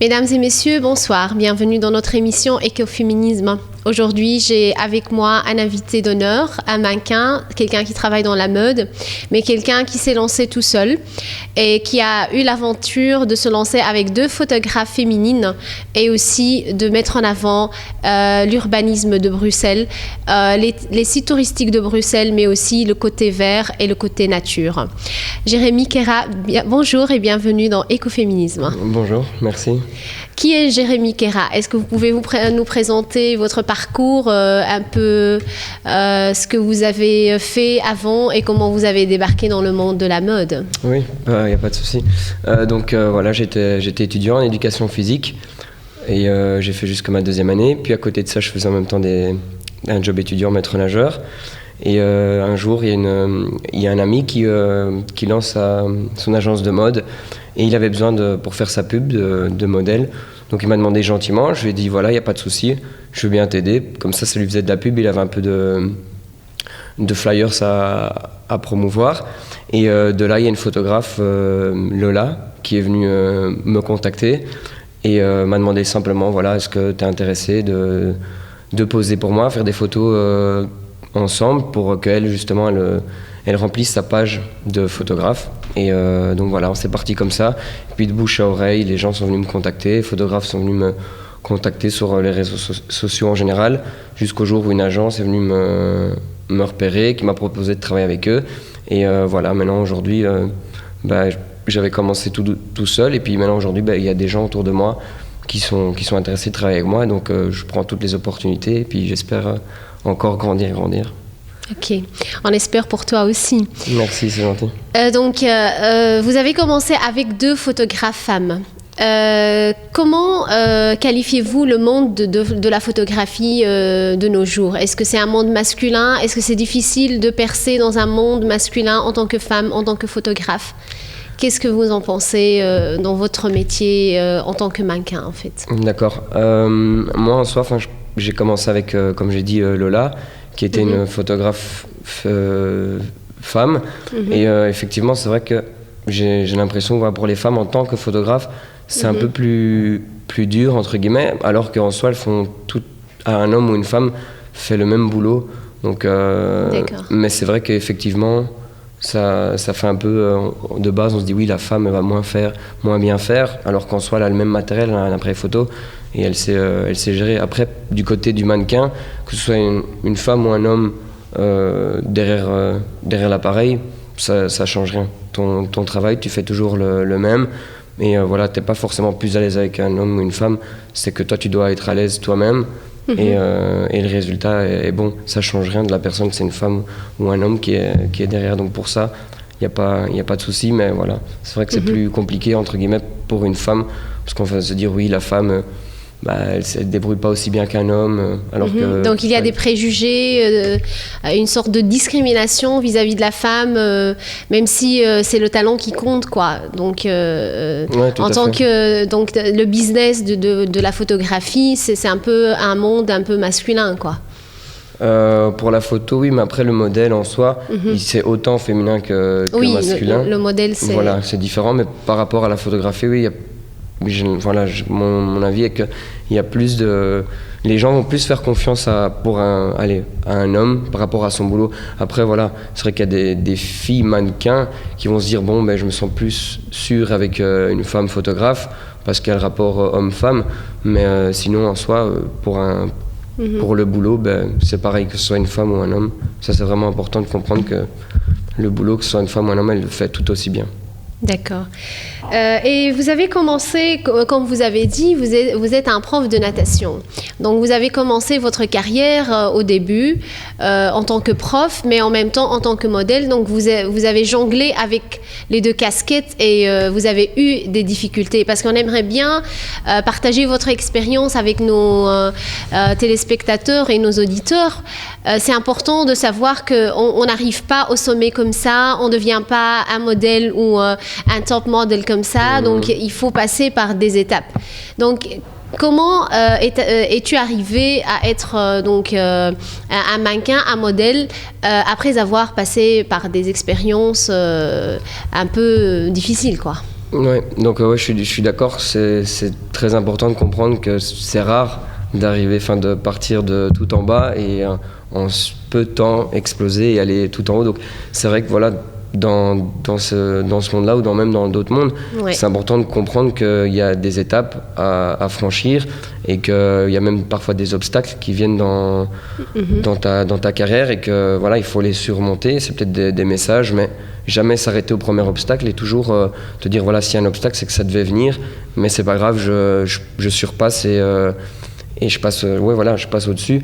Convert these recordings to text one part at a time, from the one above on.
Mesdames et messieurs, bonsoir. Bienvenue dans notre émission Écoféminisme. Aujourd'hui, j'ai avec moi un invité d'honneur, un mannequin, quelqu'un qui travaille dans la mode, mais quelqu'un qui s'est lancé tout seul et qui a eu l'aventure de se lancer avec 2 photographes féminines et aussi de mettre en avant l'urbanisme de Bruxelles, les sites touristiques de Bruxelles, mais aussi le côté vert et le côté nature. Jérémy Kera, bonjour et bienvenue dans Écoféminisme. Bonjour, merci. Qui est Jérémy Kera? Est-ce que vous pouvez nous présenter votre parcours, un peu ce que vous avez fait avant et comment vous avez débarqué dans le monde de la mode? Oui, il n'y a pas de souci. Voilà, j'étais étudiant en éducation physique et j'ai fait jusqu'à ma 2e année. Puis à côté de ça, je faisais en même temps un job étudiant maître nageur. Et un jour, il y a un ami qui lance son agence de mode et il avait besoin pour faire sa pub de modèle. Donc il m'a demandé gentiment, je lui ai dit voilà, il n'y a pas de souci, je veux bien t'aider. Comme ça lui faisait de la pub, il avait un peu de flyers à promouvoir. Et de là, il y a une photographe, Lola, qui est venue me contacter et m'a demandé simplement voilà, est-ce que tu es intéressé de poser pour moi, faire des photos ensemble pour qu'elle, justement, elle remplisse sa page de photographe. Et donc voilà, c'est parti comme ça. Et puis de bouche à oreille, les gens sont venus me contacter, les photographes sont venus me contacter sur les réseaux sociaux en général, jusqu'au jour où une agence est venue me repérer, qui m'a proposé de travailler avec eux. Et voilà, maintenant aujourd'hui, j'avais commencé tout seul, et puis maintenant aujourd'hui, il y a des gens autour de moi qui sont intéressés de travailler avec moi, donc je prends toutes les opportunités, et puis j'espère encore grandir. Ok, on espère pour toi aussi. Merci, c'est gentil. Vous avez commencé avec 2 photographes femmes. Comment qualifiez-vous le monde de la photographie de nos jours? Est-ce que c'est un monde masculin? Est-ce que c'est difficile de percer dans un monde masculin en tant que femme, en tant que photographe? Qu'est-ce que vous en pensez dans votre métier en tant que mannequin, en fait? D'accord. Moi, en soi, j'ai commencé avec, comme j'ai dit, Lola, qui était une photographe femme. Et effectivement, c'est vrai que j'ai l'impression que pour les femmes, en tant que photographe, c'est un peu plus dur, entre guillemets, alors qu'en soi, elles font tout, un homme ou une femme fait le même boulot. Donc, mais c'est vrai qu'effectivement, ça fait un peu, de base, on se dit oui, la femme, elle va moins bien faire, alors qu'en soi, elle a le même matériel, elle a un appareil photo, et elle sait gérer. Après, du côté du mannequin, que ce soit une femme ou un homme derrière l'appareil, ça change rien. Ton travail, tu fais toujours le même. Et voilà, t'es pas forcément plus à l'aise avec un homme ou une femme, c'est que toi, tu dois être à l'aise toi-même. Et le résultat est bon. Ça change rien de la personne, que c'est une femme ou un homme qui est derrière. Donc pour ça, il n'y a pas de souci. Mais voilà, c'est vrai que c'est plus compliqué, entre guillemets, pour une femme. Parce qu'on va se dire, oui, la femme... elle ne se débrouille pas aussi bien qu'un homme. Alors que, donc il y a des préjugés, une sorte de discrimination vis-à-vis de la femme, même si c'est le talent qui compte, quoi. Donc, en tant que le business de la photographie, c'est un peu un monde un peu masculin, quoi. Pour la photo, oui, mais après le modèle en soi, c'est autant féminin que masculin. Le modèle, c'est... Voilà, c'est différent, mais par rapport à la photographie, oui, mon avis est qu'il y a plus de... Les gens vont plus faire confiance à un homme par rapport à son boulot. Après, voilà, c'est vrai qu'il y a des filles mannequins qui vont se dire, je me sens plus sûre avec une femme photographe parce qu'il y a le rapport homme-femme. Mais sinon, en soi, pour le boulot, c'est pareil que ce soit une femme ou un homme. Ça, c'est vraiment important de comprendre que le boulot, que ce soit une femme ou un homme, elle le fait tout aussi bien. D'accord. Et vous avez commencé, comme vous avez dit, vous êtes un prof de natation. Donc vous avez commencé votre carrière au début en tant que prof, mais en même temps en tant que modèle. Donc vous avez jonglé avec les 2 casquettes et vous avez eu des difficultés. Parce qu'on aimerait bien partager votre expérience avec nos téléspectateurs et nos auditeurs. C'est important de savoir qu'on n'arrive pas au sommet comme ça, on ne devient pas un modèle ou un top model comme ça, donc il faut passer par des étapes. Donc, comment es-tu arrivé à être un mannequin, un modèle, après avoir passé par des expériences un peu difficiles, quoi? Ouais, donc ouais, je suis d'accord, c'est très important de comprendre que c'est rare d'arriver, enfin de partir de tout en bas et en peu de temps exploser et aller tout en haut. Donc c'est vrai que voilà, dans ce monde-là ou même dans d'autres mondes, Ouais. c'est important de comprendre qu'il y a des étapes à franchir et qu'il y a même parfois des obstacles qui viennent dans ta carrière et que voilà, il faut les surmonter. C'est peut-être des messages, mais jamais s'arrêter au premier obstacle et toujours te dire voilà, s'il y a un obstacle, c'est que ça devait venir, mais c'est pas grave, je surpasse et je passe, je passe au-dessus.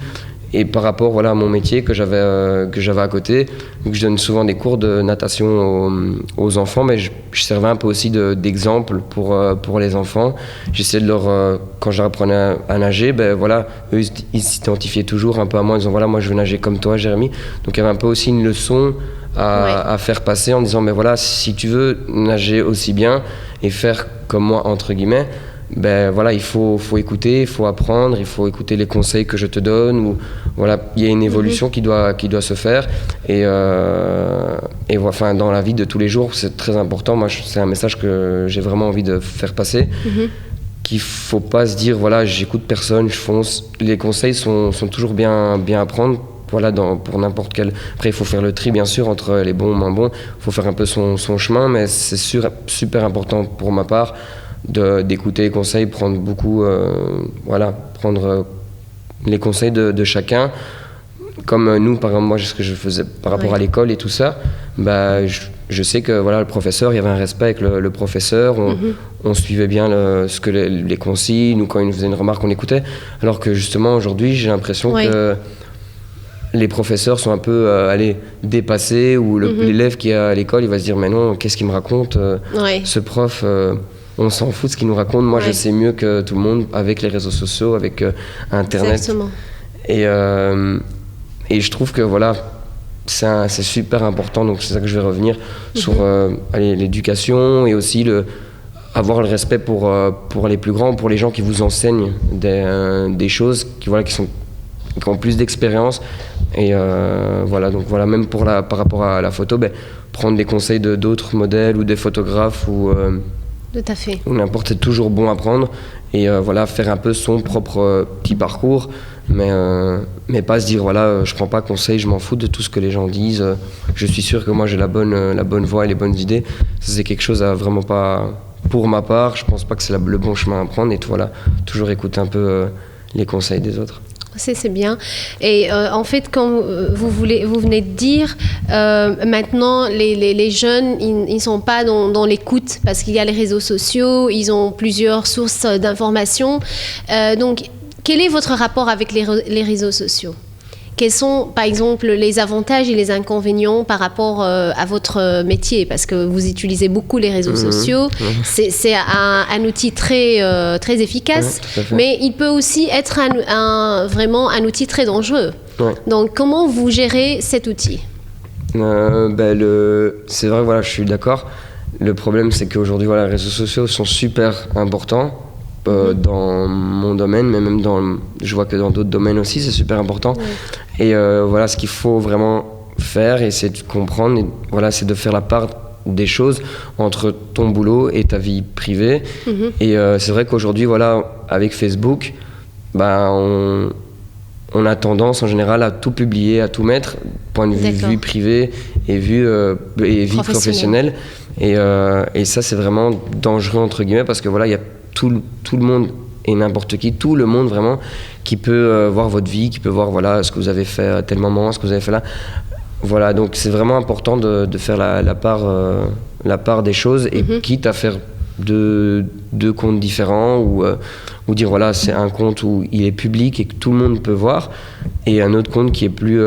Et par rapport voilà, à mon métier que j'avais à côté, vu que je donne souvent des cours de natation aux enfants, mais je servais un peu aussi d'exemple pour les enfants. J'essayais de leur, quand je leur apprenais à nager, ben voilà, eux ils s'identifiaient toujours un peu à moi en disant voilà, moi je veux nager comme toi, Jérémy. Donc il y avait un peu aussi une leçon à faire passer en disant mais voilà, si tu veux nager aussi bien et faire comme moi entre guillemets, ben voilà, il faut écouter, il faut apprendre, il faut écouter les conseils que je te donne, ou voilà, il y a une évolution qui doit se faire et enfin dans la vie de tous les jours, c'est très important. Moi c'est un message que j'ai vraiment envie de faire passer, qu'il faut pas se dire voilà, j'écoute personne, je fonce. Les conseils sont toujours bien à prendre. Voilà, pour n'importe quel. Après, il faut faire le tri, bien sûr, entre les bons et moins bons. Il faut faire un peu son chemin, mais c'est super important pour ma part d'écouter les conseils, prendre beaucoup, prendre les conseils de chacun. Comme nous, par exemple, moi, ce que je faisais par rapport à l'école et tout ça, bah, je sais que voilà, le professeur, il y avait un respect avec le professeur, on suivait bien ce que les consignes, ou quand il nous faisait une remarque, on écoutait. Alors que justement, aujourd'hui, j'ai l'impression que les professeurs sont un peu dépassés, ou l'élève qui est à l'école, il va se dire mais non, qu'est-ce qu'il me raconte ce prof, on s'en fout de ce qu'il nous raconte, moi je sais mieux que tout le monde avec les réseaux sociaux, avec Internet. Exactement. Et je trouve que voilà, c'est super important, donc c'est ça que je vais revenir sur l'éducation et aussi avoir le respect pour les plus grands, pour les gens qui vous enseignent des choses qui ont plus d'expérience. Et donc voilà, même par rapport à la photo, prendre des conseils d'autres modèles ou des photographes Tout à fait. ou n'importe, c'est toujours bon à prendre. Et faire un peu son propre petit parcours, mais pas se dire voilà, je prends pas conseil, je m'en fous de tout ce que les gens disent, je suis sûr que moi j'ai la bonne voie et les bonnes idées. Ça, c'est quelque chose à vraiment pas, pour ma part, je pense pas que c'est le bon chemin à prendre. Et voilà, toujours écouter un peu les conseils des autres. C'est bien. Et en fait, comme vous venez de dire, maintenant, les jeunes, ils ne sont pas dans l'écoute parce qu'il y a les réseaux sociaux, ils ont plusieurs sources d'informations. Donc, quel est votre rapport avec les réseaux sociaux ? Quels sont, par exemple, les avantages et les inconvénients par rapport à votre métier ? Parce que vous utilisez beaucoup les réseaux sociaux. C'est un outil très efficace, mais il peut aussi être vraiment un outil très dangereux. Donc, comment vous gérez cet outil ? C'est vrai, voilà, je suis d'accord. Le problème, c'est qu'aujourd'hui, voilà, les réseaux sociaux sont super importants. Dans mon domaine, mais même je vois que dans d'autres domaines aussi, c'est super important. Et voilà, ce qu'il faut vraiment faire, et c'est de comprendre, et voilà, c'est de faire la part des choses entre ton boulot et ta vie privée. Et c'est vrai qu'aujourd'hui, voilà, avec Facebook, on a tendance en général à tout publier, à tout mettre, point de vue vie privée et vie professionnelle. Et ça, c'est vraiment dangereux, entre guillemets, parce que voilà, il y a tout le monde et n'importe qui, tout le monde vraiment, qui peut voir votre vie, qui peut voir voilà, ce que vous avez fait à tel moment, ce que vous avez fait là. Voilà, donc c'est vraiment important de faire la part des choses, et quitte à faire deux comptes différents, ou dire voilà, c'est un compte où il est public et que tout le monde peut voir, et un autre compte qui est plus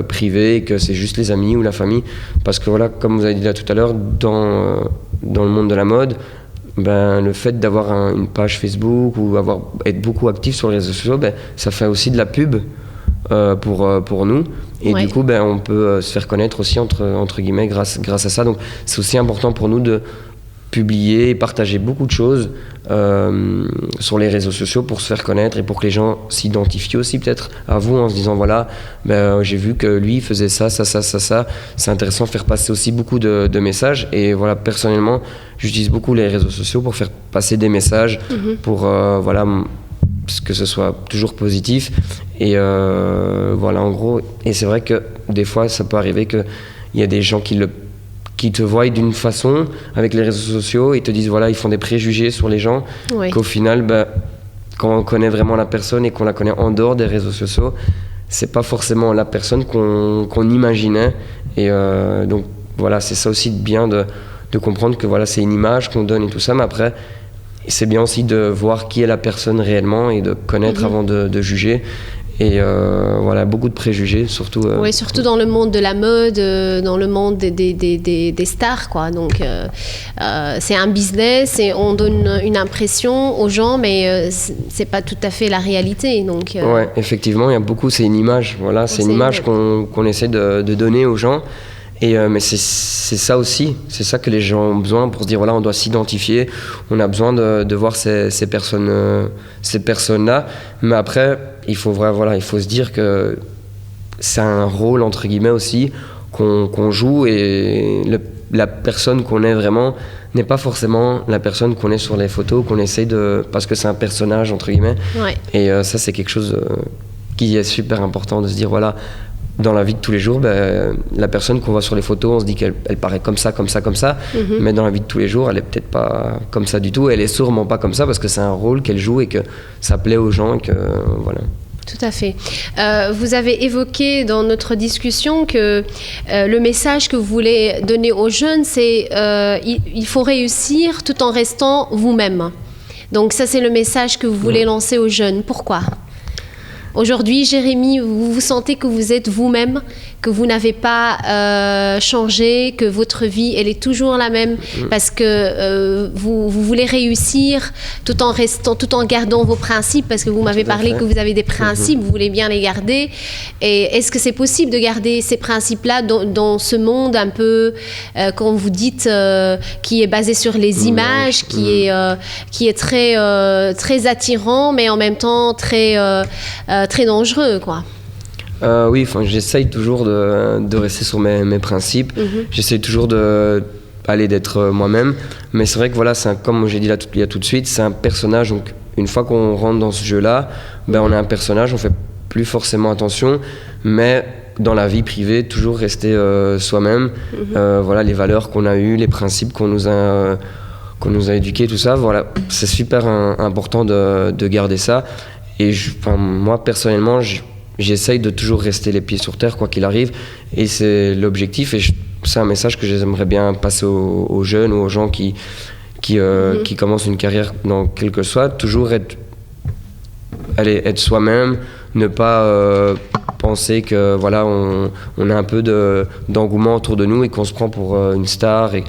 privé et que c'est juste les amis ou la famille. Parce que voilà, comme vous avez dit là tout à l'heure, dans le monde de la mode, le fait d'avoir une page Facebook ou être beaucoup actif sur les réseaux sociaux, ça fait aussi de la pub pour nous. Et du coup, on peut se faire connaître aussi entre guillemets grâce à ça. Donc c'est aussi important pour nous publier, partager beaucoup de choses sur les réseaux sociaux pour se faire connaître et pour que les gens s'identifient aussi peut-être à vous en se disant voilà, j'ai vu que lui faisait ça. C'est intéressant de faire passer aussi beaucoup de messages et voilà, personnellement, j'utilise beaucoup les réseaux sociaux pour faire passer des messages pour voilà, que ce soit toujours positif et voilà en gros. Et c'est vrai que des fois ça peut arriver qu'il y a des gens qui te voient d'une façon avec les réseaux sociaux et te disent voilà, ils font des préjugés sur les gens, qu'au final quand on connaît vraiment la personne et qu'on la connaît en dehors des réseaux sociaux, c'est pas forcément la personne qu'on imaginait et donc voilà, c'est ça aussi de bien de comprendre que voilà, c'est une image qu'on donne et tout ça, mais après c'est bien aussi de voir qui est la personne réellement et de connaître avant de juger. Et voilà, beaucoup de préjugés, surtout. Oui, surtout dans le monde de la mode, dans le monde des stars, quoi. Donc, c'est un business et on donne une impression aux gens, mais c'est pas tout à fait la réalité. Donc, ouais, effectivement, il y a beaucoup. C'est une image. Voilà, c'est une image qu'on essaie de donner aux gens. Et mais c'est ça aussi, c'est ça que les gens ont besoin pour se dire voilà, on doit s'identifier, on a besoin de voir ces personnes-là. Mais après, il faut se dire que c'est un rôle entre guillemets aussi qu'on joue et la personne qu'on est vraiment n'est pas forcément la personne qu'on est sur les photos, qu'on essaye parce que c'est un personnage entre guillemets. Ouais. Et ça c'est quelque chose qui est super important de se dire voilà. Dans la vie de tous les jours, la personne qu'on voit sur les photos, on se dit qu'elle paraît comme ça, mais dans la vie de tous les jours, elle est peut-être pas comme ça du tout. Elle est sûrement pas comme ça parce que c'est un rôle qu'elle joue et que ça plaît aux gens et que voilà. Tout à fait. Vous avez évoqué dans notre discussion que le message que vous voulez donner aux jeunes, c'est il faut réussir tout en restant vous-même. Donc ça, c'est le message que vous voulez lancer aux jeunes. Pourquoi ? Aujourd'hui, Jérémy, vous vous sentez que vous êtes vous-même, que vous n'avez pas changé, que votre vie, elle est toujours la même, parce que vous voulez réussir tout en gardant vos principes, parce que vous m'avez parlé que vous avez des principes, vous voulez bien les garder. Et est-ce que c'est possible de garder ces principes-là dans ce monde un peu, comme vous dites, qui est basé sur les images, qui est très attirant, mais en même temps très dangereux, quoi. Oui, j'essaye toujours de rester sur mes principes. J'essaye toujours d'être moi-même. Mais c'est vrai que voilà, comme j'ai dit là il y a tout de suite, c'est un personnage. Donc une fois qu'on rentre dans ce jeu-là, on est un personnage, on fait plus forcément attention. Mais dans la vie privée, toujours rester soi-même. Voilà, les valeurs qu'on a eues, les principes qu'on nous a éduqués, tout ça. Voilà, c'est super important de garder ça. Et moi, personnellement, j'essaye de toujours rester les pieds sur terre, quoi qu'il arrive. Et c'est l'objectif. Et c'est un message que j'aimerais bien passer aux jeunes ou aux gens qui commencent une carrière dans quel que soit. Toujours être soi-même, ne pas penser que voilà, on a un peu d'engouement autour de nous et qu'on se prend pour une star. Et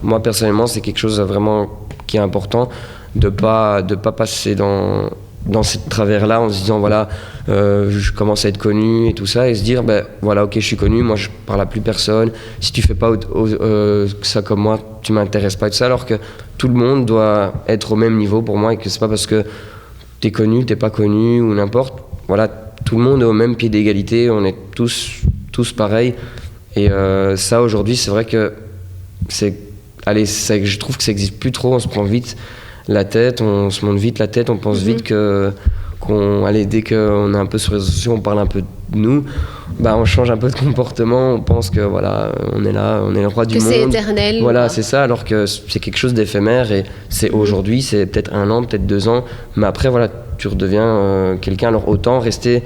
moi, personnellement, c'est quelque chose vraiment qui est important de pas passer dans ce travers-là en se disant voilà, je commence à être connu et tout ça, et se dire voilà, ok, je suis connu, moi je parle à plus personne, si tu fais pas ça comme moi, tu m'intéresses pas, et tout ça, alors que tout le monde doit être au même niveau pour moi et que c'est pas parce que t'es connu, t'es pas connu ou n'importe, voilà, tout le monde est au même pied d'égalité, on est tous pareils. Et ça aujourd'hui, c'est vrai que je trouve que ça existe plus trop, on se prend vite la tête, on se monte vite la tête, on pense vite dès qu'on est un peu sur les réseaux sociaux, on parle un peu de nous, on change un peu de comportement, on pense que voilà, on est là, on est le roi du monde. Que c'est éternel. Voilà, c'est ça, alors que c'est quelque chose d'éphémère et c'est aujourd'hui, c'est peut-être 1 an, peut-être 2 ans, mais après voilà, tu redeviens quelqu'un, alors autant rester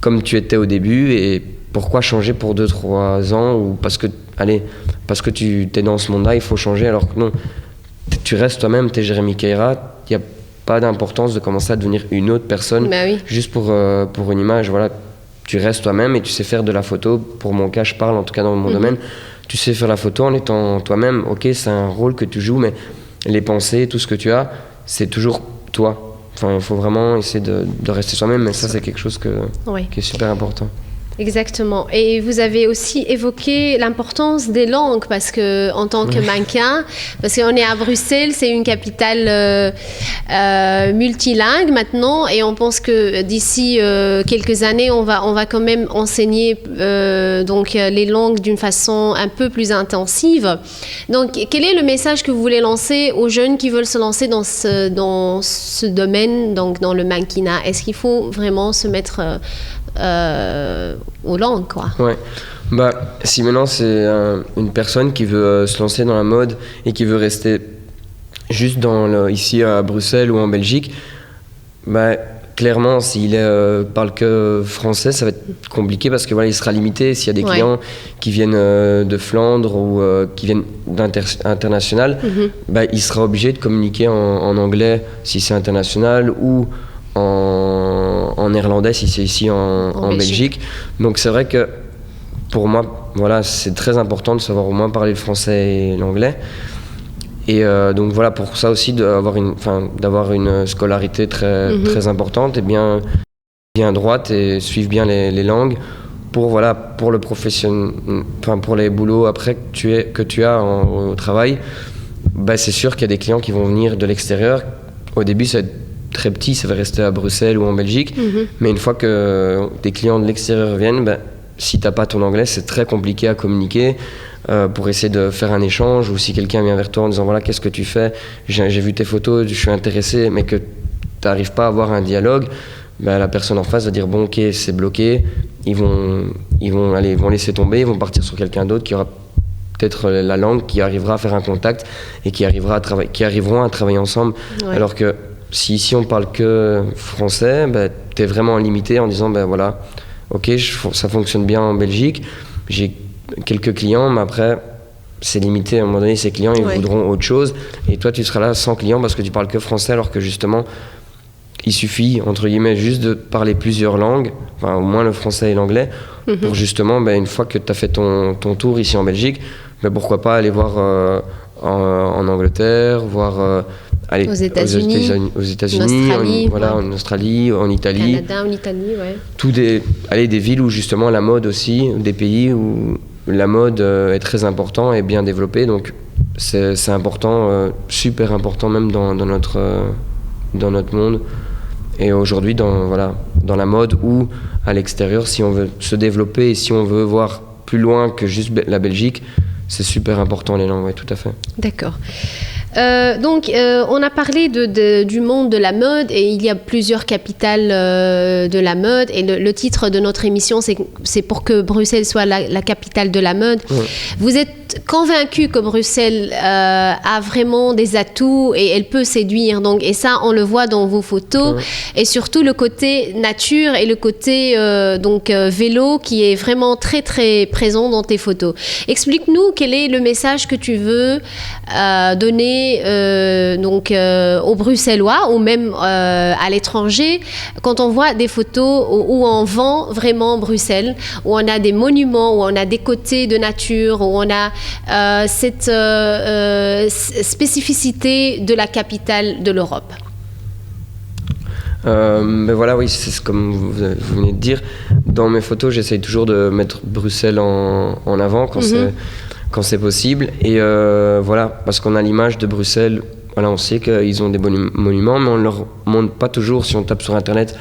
comme tu étais au début et pourquoi changer pour 2-3 ans ou parce que tu es dans ce monde-là, il faut changer, alors que non. Tu restes toi-même, t'es Jérémy Kayra, il n'y a pas d'importance de commencer à devenir une autre personne juste pour une image. Voilà, tu restes toi-même et tu sais faire de la photo. Pour mon cas, je parle en tout cas dans mon domaine. Tu sais faire la photo en étant toi-même. Ok, c'est un rôle que tu joues, mais les pensées, tout ce que tu as, c'est toujours toi. Il faut vraiment essayer de rester soi-même, mais ça, c'est quelque chose qui est super important. Exactement. Et vous avez aussi évoqué l'importance des langues parce que, en tant que mannequin, parce qu'on est à Bruxelles, c'est une capitale multilingue maintenant, et on pense que d'ici quelques années, on va quand même enseigner donc les langues d'une façon un peu plus intensive. Donc, quel est le message que vous voulez lancer aux jeunes qui veulent se lancer dans ce domaine, donc dans le mannequinat? Est-ce qu'il faut vraiment se mettre aux langues, quoi? Ouais. Si maintenant c'est une personne qui veut se lancer dans la mode et qui veut rester juste ici à Bruxelles ou en Belgique, clairement, s'il parle que français, ça va être compliqué parce que il sera limité. S'il y a des clients qui viennent de Flandre ou qui viennent d'international, il sera obligé de communiquer en anglais si c'est international ou en néerlandais si c'est ici en Belgique. Donc c'est vrai que pour moi, c'est très important de savoir au moins parler le français et l'anglais. Et donc pour ça aussi d'avoir une scolarité très importante et bien droite et suivre bien les langues pour le pour les boulots après que tu as au travail. C'est sûr qu'il y a des clients qui vont venir de l'extérieur. Au début, ça va être très petit, ça va rester à Bruxelles ou en Belgique. Mais une fois que des clients de l'extérieur viennent, si t'as pas ton anglais, c'est très compliqué à communiquer pour essayer de faire un échange. Ou si quelqu'un vient vers toi en disant qu'est-ce que tu fais, j'ai vu tes photos, je suis intéressé, mais que t'arrives pas à avoir un dialogue, la personne en face va dire bon ok, c'est bloqué, ils vont laisser tomber, ils vont partir sur quelqu'un d'autre qui aura peut-être la langue, qui arrivera à faire un contact et qui arriveront à travailler ensemble. Alors que si ici on parle que français, t'es vraiment limité en disant ok, ça fonctionne bien en Belgique, j'ai quelques clients, mais après c'est limité. À un moment donné, ces clients ils voudront autre chose et toi tu seras là sans clients parce que tu parles que français, alors que justement il suffit entre guillemets juste de parler plusieurs langues, au moins le français et l'anglais, pour justement une fois que tu as fait ton tour ici en Belgique, pourquoi pas aller voir en Angleterre, voir aux États-Unis, en Australie, en Italie. Canada, en Italie, des villes où justement la mode aussi, des pays où la mode est très important et bien développée. Donc c'est important, super important même dans notre monde. Et aujourd'hui dans la mode ou à l'extérieur, si on veut se développer et si on veut voir plus loin que juste la Belgique, c'est super important les langues, tout à fait. D'accord. On a parlé du monde de la mode et il y a plusieurs capitales de la mode et le titre de notre émission c'est pour que Bruxelles soit la capitale de la mode. Vous êtes convaincu que Bruxelles a vraiment des atouts et elle peut séduire, et ça on le voit dans vos photos et surtout le côté nature et le côté vélo qui est vraiment très très présent dans tes photos. Explique-nous quel est le message que tu veux donner aux Bruxellois ou même à l'étranger quand on voit des photos où on vend vraiment Bruxelles, où on a des monuments, où on a des côtés de nature, où on a cette spécificité de la capitale de l'Europe. C'est comme vous venez de dire. Dans mes photos, j'essaye toujours de mettre Bruxelles en avant quand c'est possible. Et parce qu'on a l'image de Bruxelles, on sait qu'ils ont des monuments, mais on ne leur montre pas toujours. Si on tape sur Internet,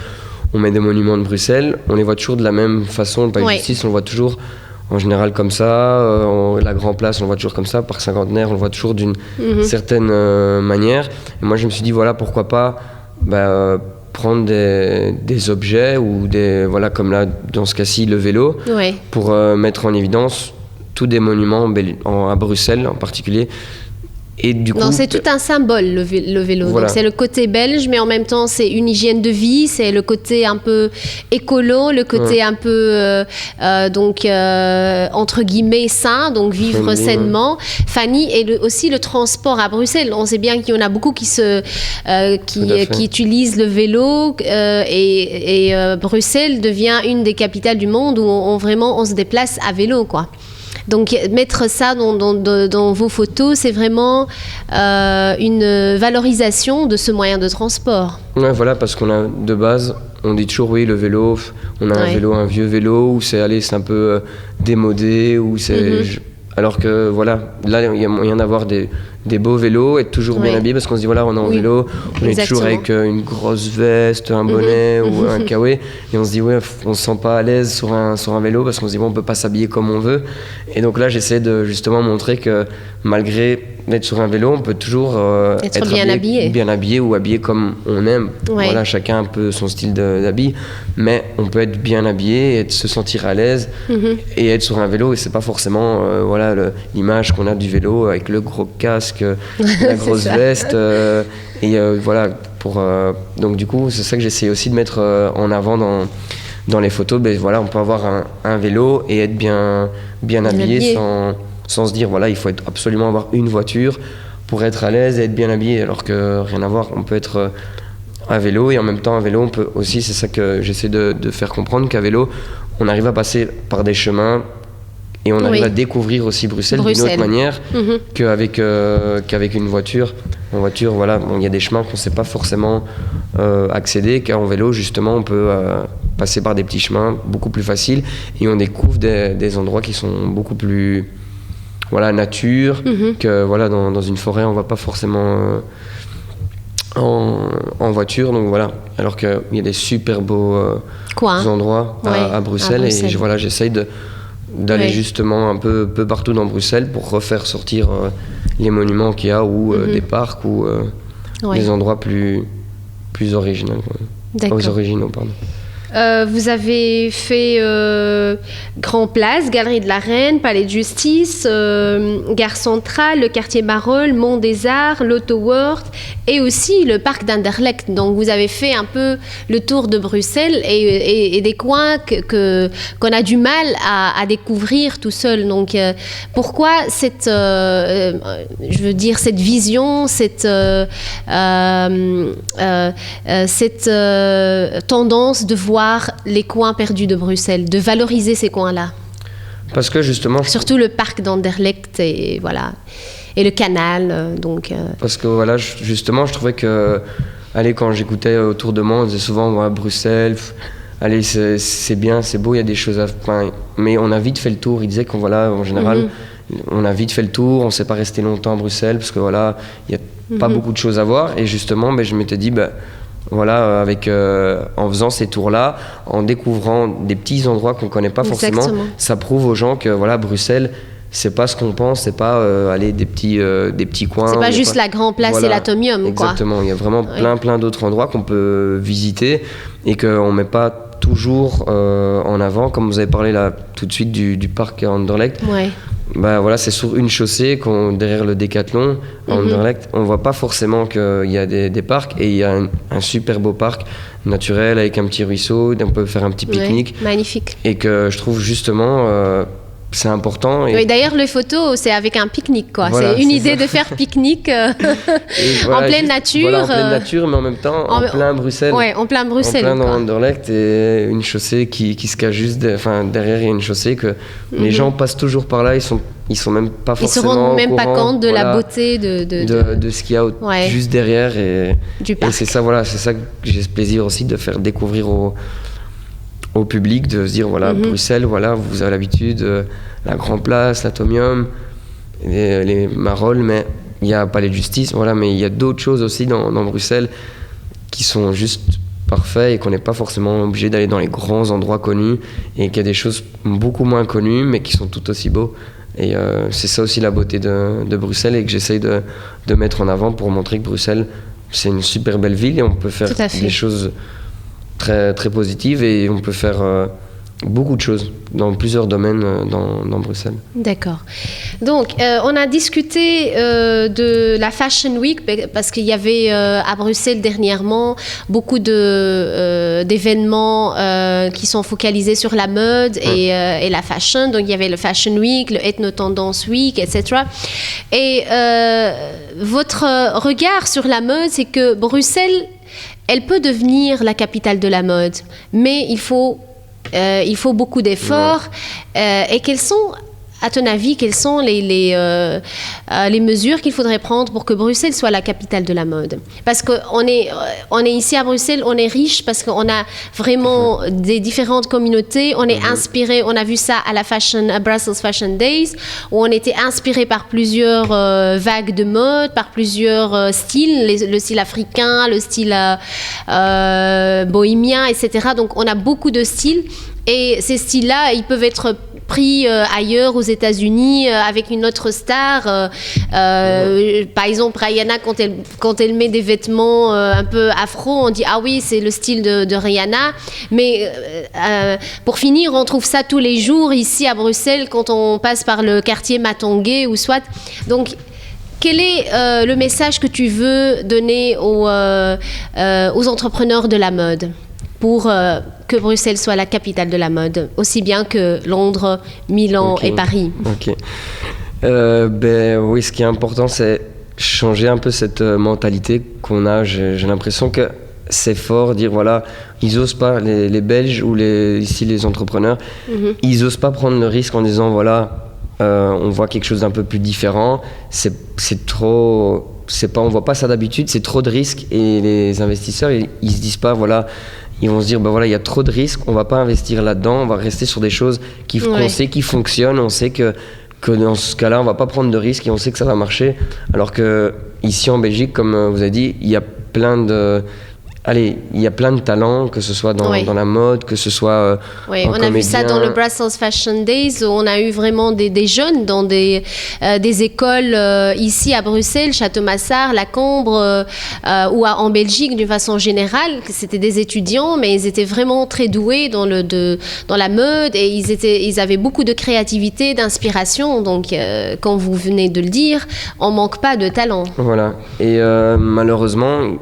on met des monuments de Bruxelles, on les voit toujours de la même façon. Le Palais de Justice, on le voit toujours en général comme ça. La Grand Place, on le voit toujours comme ça. Parc Cinquantenaire, on le voit toujours d'une certaine manière. Et moi, je me suis dit, pourquoi pas prendre des objets ou comme là, dans ce cas-ci, le vélo, pour mettre en évidence tous des monuments à Bruxelles en particulier. Et du coup, c'est tout un symbole, le vélo. Donc c'est le côté belge, mais en même temps c'est une hygiène de vie, c'est le côté un peu écolo, le côté un peu entre guillemets sain, donc vivre sainement. Fanny, et aussi le transport à Bruxelles. On sait bien qu'il y en a beaucoup qui utilisent le vélo et Bruxelles devient une des capitales du monde où on se déplace à vélo, quoi. Donc mettre ça dans vos photos, c'est vraiment une valorisation de ce moyen de transport. Ouais, voilà, parce qu'on a de base, on dit toujours oui, le vélo, on a un vieux vélo, où c'est un peu démodé, ou c'est... Alors que voilà, là il y a moyen d'avoir des beaux vélos, être toujours bien habillé, parce qu'on se dit voilà, on est en vélo, on est toujours avec une grosse veste, un bonnet ou un kawaii, et on se dit ouais, on se sent pas à l'aise sur un vélo, parce qu'on se dit bon, on peut pas s'habiller comme on veut. Et donc là, j'essaie de justement montrer que malgré d'être sur un vélo, on peut toujours être bien habillé ou habillé comme on aime. Voilà, chacun a un peu son style d'habit, mais on peut être bien habillé et se sentir à l'aise et être sur un vélo, et c'est pas forcément l'image qu'on a du vélo avec le gros casque, la grosse veste voilà donc du coup c'est ça que j'essaie aussi de mettre en avant dans les photos. Voilà, on peut avoir un vélo et être bien habillé sans se dire voilà, il faut absolument avoir une voiture pour être à l'aise et être bien habillé, alors que rien à voir, on peut être à vélo, et en même temps à vélo on peut aussi, c'est ça que j'essaie de faire comprendre, qu'à vélo on arrive à passer par des chemins et on arrive à découvrir aussi Bruxelles d'une autre manière qu'avec une voiture. En voiture, voilà, il y a des chemins qu'on ne sait pas forcément accéder, car en vélo, justement, on peut passer par des petits chemins beaucoup plus faciles, et on découvre des endroits qui sont beaucoup plus nature, que voilà, dans une forêt, on ne va pas forcément en voiture. Donc voilà, alors qu'il y a des super beaux endroits à Bruxelles, et voilà, j'essaye d'aller justement un peu partout dans Bruxelles pour refaire sortir les monuments qu'il y a, ou des parcs, ou des endroits plus originaux. Originaux, pardon. Vous avez fait Grand Place, Galerie de la Reine, Palais de Justice, Gare Centrale, le quartier Marolles, Mont des Arts, l'Auto-World et aussi le parc d'Anderlecht. Donc vous avez fait un peu le tour de Bruxelles et des coins qu'on a du mal à découvrir tout seul. Donc pourquoi cette vision, cette tendance de voir les coins perdus de Bruxelles, de valoriser ces coins-là? Parce que justement... Surtout le parc d'Anderlecht et le canal. Parce que voilà, justement, je trouvais que... quand j'écoutais autour de moi, on disait souvent Bruxelles, c'est bien, c'est beau, il y a des choses mais on a vite fait le tour. Ils disaient qu'en général, on a vite fait le tour, on ne s'est pas resté longtemps à Bruxelles, parce que voilà, il n'y a pas beaucoup de choses à voir. Et justement, je m'étais dit... Voilà, en faisant ces tours-là, en découvrant des petits endroits qu'on ne connaît pas forcément, ça prouve aux gens que voilà, Bruxelles, c'est pas ce qu'on pense, c'est pas des petits coins. C'est pas juste la Grand Place et l'Atomium, quoi. Exactement, il y a vraiment plein d'autres endroits qu'on peut visiter et qu'on ne met pas toujours en avant, comme vous avez parlé là tout de suite du parc Anderlecht. Voilà, c'est sur une chaussée derrière le Décathlon à Anderlecht. On voit pas forcément qu'il y a des parcs, et il y a un super beau parc naturel avec un petit ruisseau, on peut faire un petit pique-nique. Magnifique. Et que je trouve justement c'est important. D'ailleurs, les photos, c'est avec un pique-nique, quoi. Voilà, c'est une idée de faire pique-nique en pleine nature. Voilà, en pleine nature, mais en même temps en plein Bruxelles. Ouais, en plein Bruxelles. En plein dans Anderlecht, et une chaussée qui se cache juste derrière, il y a une chaussée que les gens passent toujours par là, ils sont même pas forcément ils se rendent même pas compte de la beauté de ce qu'il y a juste derrière, du parc. Et c'est ça que j'ai ce plaisir aussi de faire découvrir au public, de se dire Bruxelles, voilà, vous avez l'habitude, la Grand Place, l'Atomium, les Marolles, mais il y a Palais de Justice, voilà, mais il y a d'autres choses aussi dans Bruxelles qui sont juste parfaits, et qu'on n'est pas forcément obligé d'aller dans les grands endroits connus, et qu'il y a des choses beaucoup moins connues mais qui sont tout aussi beaux. Et c'est ça aussi la beauté de Bruxelles, et que j'essaye de mettre en avant pour montrer que Bruxelles, c'est une super belle ville, et on peut faire des choses très, très positive, et on peut faire beaucoup de choses dans plusieurs domaines dans Bruxelles. D'accord. Donc, on a discuté de la Fashion Week, parce qu'il y avait à Bruxelles dernièrement beaucoup d'événements qui sont focalisés sur la mode et la fashion. Donc, il y avait le Fashion Week, le Ethno Tendance Week, etc. Et votre regard sur la mode, c'est que Bruxelles, elle peut devenir la capitale de la mode, mais il faut beaucoup d'efforts. Et quels sont, à ton avis, quelles sont les mesures qu'il faudrait prendre pour que Bruxelles soit la capitale de la mode? Parce qu'on est ici à Bruxelles, on est riche parce qu'on a vraiment des différentes communautés. On est inspiré, on a vu ça à la Brussels Fashion Days, où on était inspiré par plusieurs vagues de mode, par plusieurs styles, le style africain, le style bohémien, etc. Donc on a beaucoup de styles. Et ces styles-là, ils peuvent être pris ailleurs aux États-Unis avec une autre star. Par exemple, Rihanna, quand elle met des vêtements un peu afro, on dit ah oui, c'est le style de Rihanna. Mais pour finir, on trouve ça tous les jours ici à Bruxelles quand on passe par le quartier Matongué ou soit. Donc quel est le message que tu veux donner aux entrepreneurs de la mode pour que Bruxelles soit la capitale de la mode, aussi bien que Londres, Milan et Paris? Ok. Oui, ce qui est important, c'est changer un peu cette mentalité qu'on a. J'ai l'impression que c'est fort, dire voilà, ils osent pas, les Belges ou ici les entrepreneurs, ils osent pas prendre le risque en disant voilà, on voit quelque chose d'un peu plus différent, c'est trop, on voit pas ça d'habitude, c'est trop de risques, et les investisseurs, ils se disent pas voilà. Ils vont se dire, voilà, il y a trop de risques, on ne va pas investir là-dedans, on va rester sur des choses qu'on sait qui fonctionnent, on sait que dans ce cas-là, on ne va pas prendre de risques et on sait que ça va marcher. Alors qu'ici en Belgique, comme vous avez dit, il y a plein de talents, que ce soit dans la mode, que ce soit on a vu ça dans le Brussels Fashion Days, où on a eu vraiment des jeunes dans des écoles ici à Bruxelles, Château-Massard, La Cambre, ou en Belgique d'une façon générale. C'était des étudiants, mais ils étaient vraiment très doués dans la mode, et ils avaient beaucoup de créativité, d'inspiration. Donc, comme vous venez de le dire, on ne manque pas de talent. Voilà. Et malheureusement,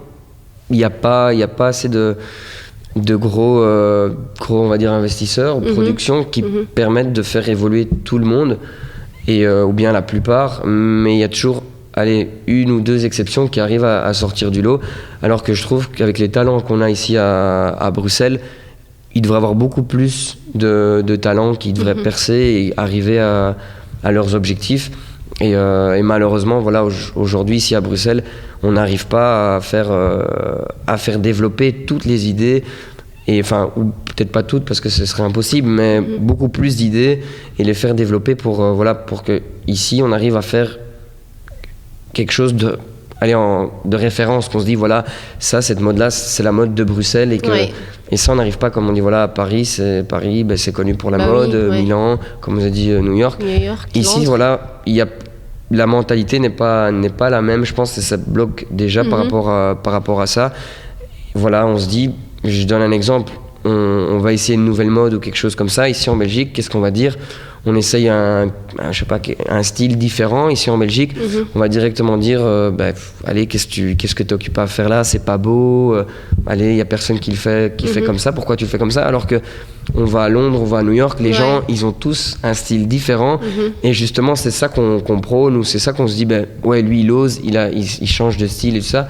il n'y a pas assez de gros, on va dire, investisseurs ou productions qui permettent de faire évoluer tout le monde, ou bien la plupart, mais il y a toujours une ou deux exceptions qui arrivent à sortir du lot, alors que je trouve qu'avec les talents qu'on a ici à Bruxelles, il devrait y avoir beaucoup plus de talents qui devraient percer et arriver à leurs objectifs. Et malheureusement, voilà, aujourd'hui, ici à Bruxelles, on n'arrive pas à faire développer toutes les idées, ou peut-être pas toutes parce que ce serait impossible, mais beaucoup plus d'idées, et les faire développer pour que ici on arrive à faire quelque chose de référence, qu'on se dit voilà, cette mode-là, c'est la mode de Bruxelles, et ça on n'arrive pas, comme on dit voilà, à Paris, c'est connu pour la mode, Milan, comme vous avez dit, New York. Ici Londres. Voilà, la mentalité n'est pas la même, je pense, et ça bloque déjà par rapport à ça. Voilà, on se dit, je donne un exemple, on va essayer une nouvelle mode ou quelque chose comme ça. Ici en Belgique, qu'est-ce qu'on va dire? On essaye un style différent. Ici en Belgique, on va directement dire allez, qu'est-ce que tu occupes à faire là? C'est pas beau. Allez, il n'y a personne qui fait comme ça. Pourquoi tu le fais comme ça? Alors que on va à Londres, on va à New York, les gens, ils ont tous un style différent. Et justement, c'est ça qu'on prône, ou c'est ça qu'on se dit, lui, il ose, il change de style et tout ça.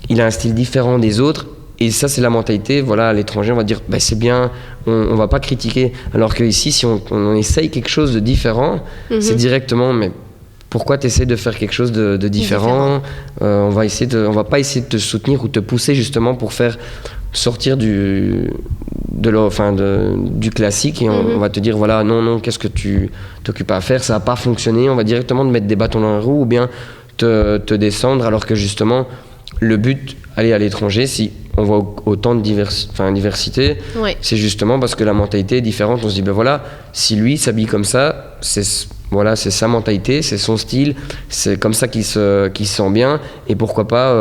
Il a un style différent des autres. Et ça, c'est la mentalité. Voilà, à l'étranger, on va dire, c'est bien, on va pas critiquer. Alors qu'ici, si on essaye quelque chose de différent, c'est directement, mais pourquoi tu essaies de faire quelque chose de différent? On va pas essayer de te soutenir ou te pousser justement pour faire sortir du classique, et on va te dire, voilà, non, qu'est-ce que tu t'occupes à faire? Ça va pas fonctionner. On va directement te mettre des bâtons dans les roues, ou bien te descendre, alors que justement, le but, aller à l'étranger, si on voit autant de diversité, c'est justement parce que la mentalité est différente. On se dit, voilà, si lui s'habille comme ça, c'est sa mentalité, c'est son style, c'est comme ça qu'il se sent bien, et pourquoi pas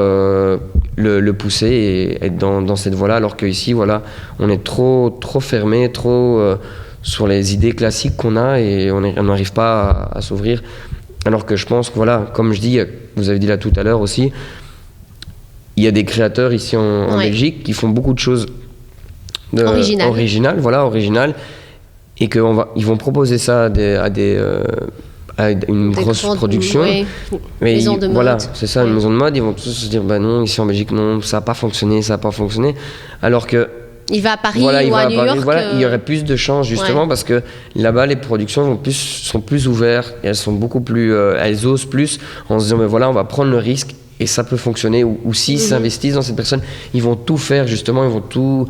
le pousser et être dans cette voie-là, alors qu'ici, voilà, on est trop fermé, trop sur les idées classiques qu'on a, et on n'arrive pas à s'ouvrir. Alors que je pense que, voilà, comme je dis, vous avez dit là tout à l'heure aussi, il y a des créateurs ici en Belgique qui font beaucoup de choses originales, et qu'ils vont proposer ça à une grosse production. Mais maison de mode. Voilà, c'est ça, une maison de mode. Ils vont tous se dire, non, ici en Belgique, non, ça n'a pas fonctionné. Alors que Il va à Paris voilà, ou à New York. Voilà, il y aurait plus de chances justement parce que là-bas les productions sont plus ouvertes, et elles sont beaucoup plus, elles osent plus en se disant mais voilà, on va prendre le risque et ça peut fonctionner. Ou s'ils s'investissent dans cette personne, ils vont tout faire justement, ils vont tout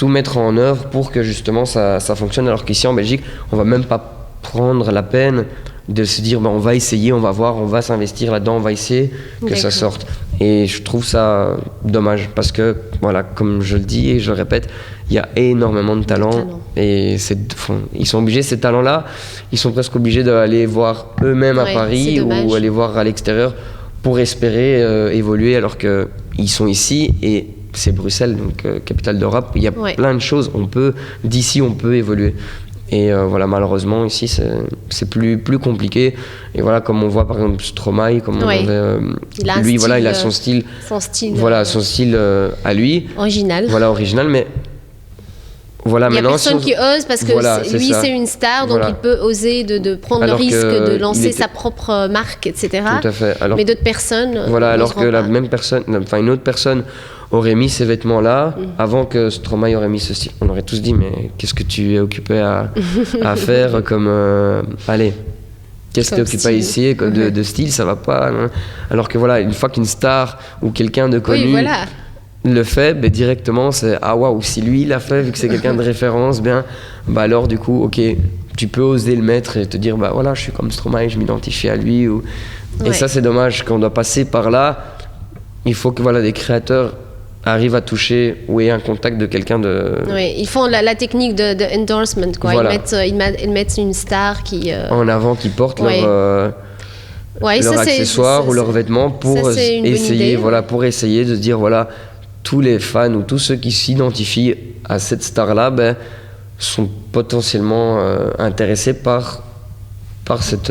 mettre en œuvre pour que justement ça fonctionne. Alors qu'ici en Belgique, on va même pas prendre la peine de se dire on va essayer, on va voir, on va s'investir là-dedans, on va essayer que ça sorte. Et je trouve ça dommage parce que voilà, comme je le dis et je le répète, il y a énormément de talents et ils sont obligés, ces talents-là, ils sont presque obligés d'aller voir eux-mêmes à Paris ou aller voir à l'extérieur pour espérer évoluer alors qu'ils sont ici et c'est Bruxelles, donc capitale d'Europe, il y a plein de choses, d'ici on peut évoluer. Et voilà, malheureusement ici c'est plus compliqué. Et voilà, comme on voit par exemple Stromae, comme on avait, lui voilà, il a son style, voilà, son style à lui, original. Voilà, original, mais voilà, il y a personne qui ose parce que lui c'est une star, donc il peut oser de prendre le risque de lancer sa propre marque, etc. Tout à fait. Mais d'autres personnes. Voilà, alors que la même personne, enfin une autre personne aurait mis ces vêtements-là avant que Stromae aurait mis ce style. On aurait tous dit mais qu'est-ce que tu es occupé à faire comme allez, qu'est-ce que tu es occupé ici de style, ça va pas, hein. Alors que voilà, une fois qu'une star ou quelqu'un de connu le fait, ben directement c'est ah waouh, si lui l'a fait, vu que c'est quelqu'un de référence, bien bah alors du coup ok, tu peux oser le mettre et te dire bah voilà, je suis comme Stromae, je m'identifie à lui et ça c'est dommage qu'on doit passer par là. Il faut que voilà, des créateurs arrivent à toucher ou aient un contact de quelqu'un de... Oui, ils font la technique de endorsement, quoi. Voilà. Ils mettent une star qui... En avant, qui porte leur accessoire ou leurs vêtements pour essayer, voilà, pour essayer de dire, voilà, tous les fans ou tous ceux qui s'identifient à cette star-là ben, sont potentiellement intéressés par cet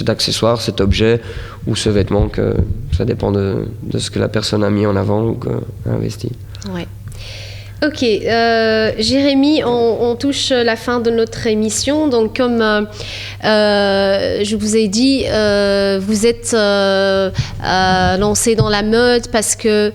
accessoire, cet objet ou ce vêtement, que ça dépend de ce que la personne a mis en avant ou a investi. Ouais. Ok, Jérémy, on touche la fin de notre émission. Donc, comme je vous ai dit, vous êtes lancé dans la mode parce que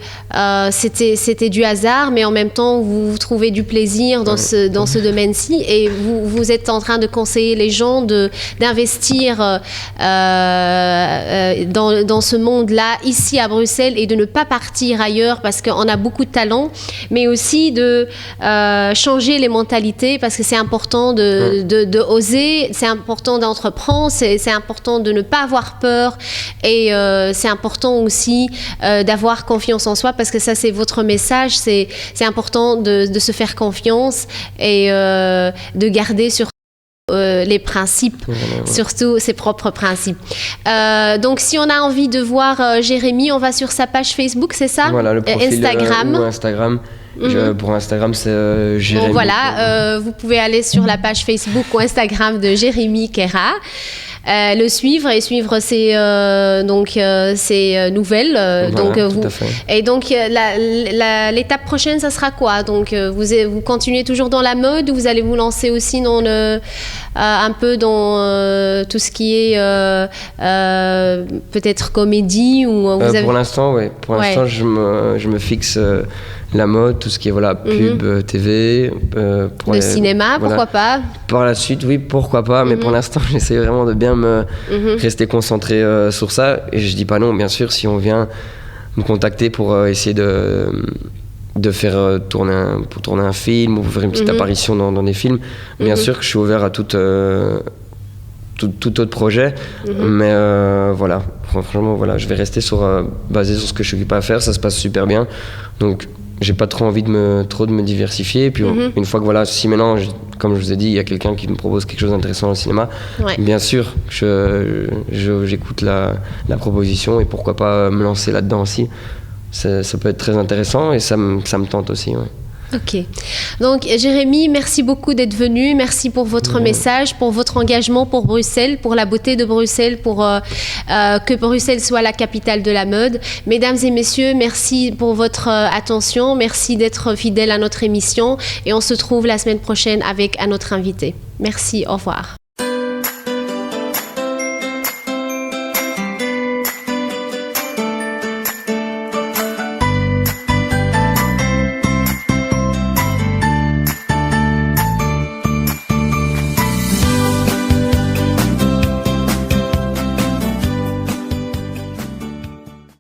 c'était du hasard, mais en même temps, vous trouvez du plaisir dans ce domaine-ci et vous êtes en train de conseiller les gens d'investir dans ce monde-là, ici à Bruxelles, et de ne pas partir ailleurs parce qu'on a beaucoup de talent, mais aussi de changer les mentalités parce que c'est important de oser, c'est important d'entreprendre, c'est important de ne pas avoir peur et c'est important aussi d'avoir confiance en soi parce que ça c'est votre message, c'est important de se faire confiance et de garder sur les principes, surtout ses propres principes. Donc, si on a envie de voir Jérémy, on va sur sa page Facebook, c'est ça? Voilà, le profil Instagram. Instagram. Pour Instagram, c'est Jérémy. Bon, voilà, vous pouvez aller sur la page Facebook ou Instagram de Jérémy Kera. Le suivre et suivre ses nouvelles. Voilà, donc tout à fait. Et donc l'étape prochaine, ça sera quoi? Donc vous continuez toujours dans la mode ou vous allez vous lancer aussi dans un peu dans tout ce qui est peut-être comédie ou vous avez... Pour l'instant, oui. Pour l'instant, je me fixe la mode, tout ce qui est voilà, pub, TV. Le cinéma, pourquoi pas? Par la suite, oui, pourquoi pas. Mais pour l'instant, j'essaie vraiment de bien rester concentré sur ça. Et je dis pas non, bien sûr, si on vient me contacter pour essayer de faire tourner un film ou faire une petite apparition dans des films. Bien sûr que je suis ouvert à tout autre projet, mais voilà, franchement, voilà, je vais rester basé sur ce que je suis occupé à faire, ça se passe super bien, donc j'ai pas trop envie de me diversifier, et puis une fois que voilà, si maintenant, comme je vous ai dit, il y a quelqu'un qui me propose quelque chose d'intéressant au cinéma, bien sûr, j'écoute la proposition, et pourquoi pas me lancer là-dedans aussi, ça peut être très intéressant, et ça me tente aussi, ouais. Ok. Donc, Jérémy, merci beaucoup d'être venu. Merci pour votre message, pour votre engagement pour Bruxelles, pour la beauté de Bruxelles, pour que Bruxelles soit la capitale de la mode. Mesdames et messieurs, merci pour votre attention. Merci d'être fidèles à notre émission. Et on se trouve la semaine prochaine avec un autre invité. Merci. Au revoir.